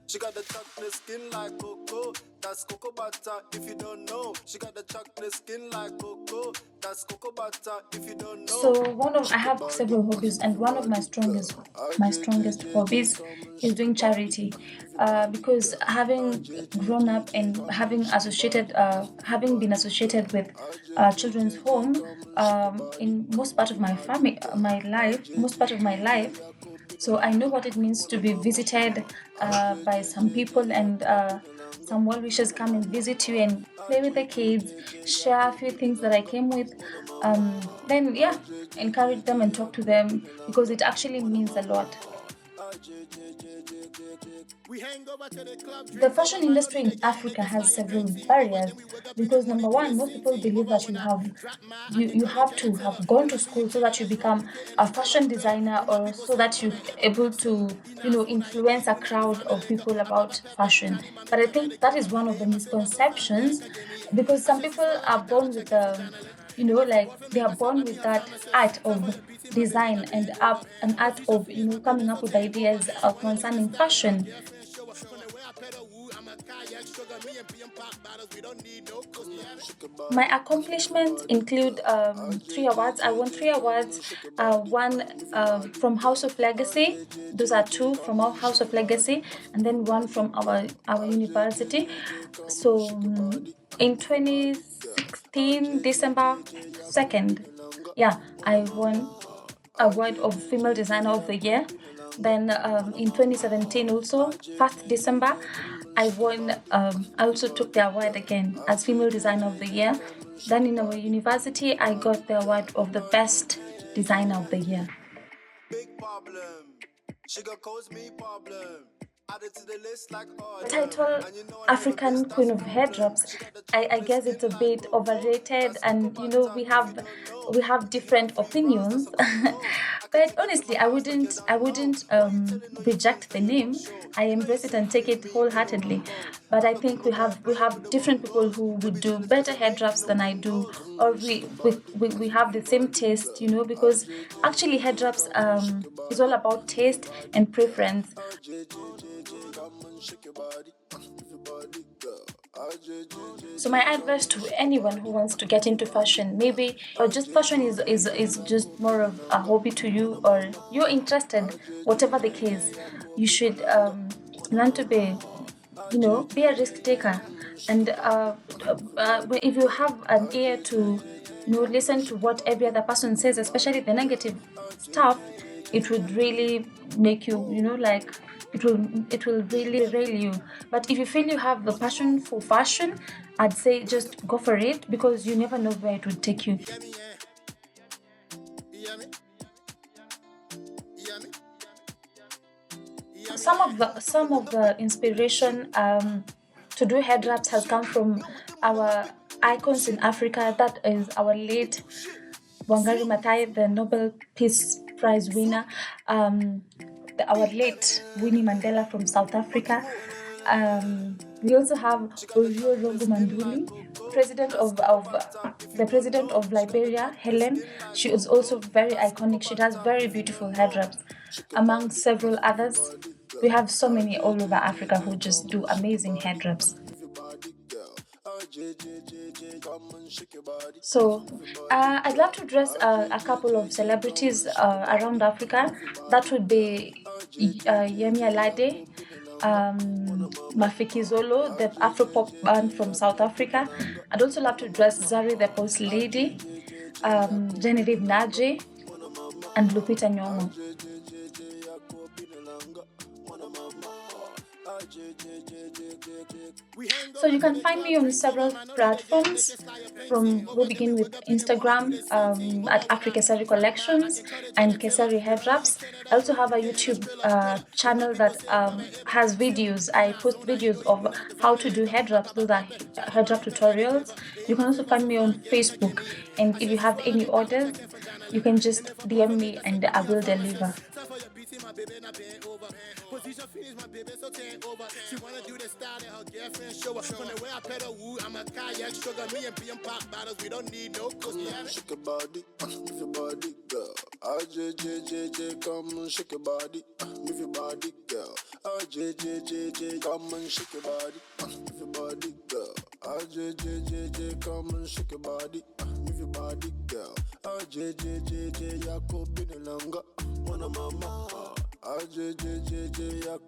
She got the chocolate skin like cocoa. That's cocoa butter if you don't know. She got the chocolate skin like cocoa. That's cocoa butter if you don't know. So I have several hobbies, and one of my strongest hobbies is doing charity. Because having grown up and having been associated with children's home in most part of most part of my life, so I know what it means to be visited by some people, and some well wishers come and visit you and play with the kids, share a few things that I came with. Then, yeah, encourage them and talk to them because it actually means a lot. The fashion industry in Africa has several barriers because number one, most people believe that you have to have gone to school so that you become a fashion designer, or so that you're able to influence a crowd of people about fashion. But I think that is one of the misconceptions, because some people are born with the like they are born with that art of design and an art of coming up with ideas concerning fashion. My accomplishments include three awards. I won three awards. One from House of Legacy. Those are two from our House of Legacy, and then one from our university. So in 2016, December 2nd, yeah, I won award of Female Designer of the Year. Then in 2017, also 1st December, I won. I also took the award again as Female Designer of the Year. Then in our university, I got the award of the Best Designer of the Year. Big problem. Sugar cause me problem. Added to the list like the title African Queen of Headwraps, I guess it's a bit overrated, and we have different opinions. But honestly, I wouldn't reject the name. I embrace it and take it wholeheartedly. But I think we have different people who would do better headwraps than I do, or we have the same taste, because actually headwraps is all about taste and preference. So my advice to anyone who wants to get into fashion, maybe, or just fashion is just more of a hobby to you, or you're interested, whatever the case, you should learn to be a risk taker. And if you have an ear to listen to what every other person says, especially the negative stuff, it would really make you like it will really rail you. But if you feel you have the passion for fashion, I'd say just go for it, because you never know where it would take you. Some of the inspiration to do head wraps has come from our icons in Africa. That is our late Wangari Maathai, the Nobel Peace Prize winner, our late Winnie Mandela from South Africa. We also have Orio Rongo Manduli, the president of Liberia, Helen. She is also very iconic. She does very beautiful head wraps, among several others. We have so many all over Africa who just do amazing head wraps. So, I'd love to dress a couple of celebrities around Africa. That would be Yemi Alade, Mafiki Zolo, the Afropop band from South Africa. I'd also love to dress Zari, the Post Lady, Genevieve Naji, and Lupita Nyong'o. So you can find me on several platforms. We begin with Instagram at Afrikeseri Kollections and Keseri Headwraps. I also have a YouTube channel that has videos. I post videos of how to do headwraps. Those are headwrap tutorials. You can also find me on Facebook. And if you have any orders, you can just DM me and I will deliver. baby, now bend over. Position finish, my baby, so take over. She wanna do the style that her girlfriend show her. From the way I pedal woo, I'm a kayak sugar. Me and BM pop bottles, we don't need no coaster. Shake your body, move your body, girl. RJJJJ, come and shake your body, move your body, girl. RJJJJ, come and shake your body, move your body, girl. RJJJJ, come and shake your body, move your body, girl. RJJJJ, Yako Binalanga, Mona Mama. RJJJJ,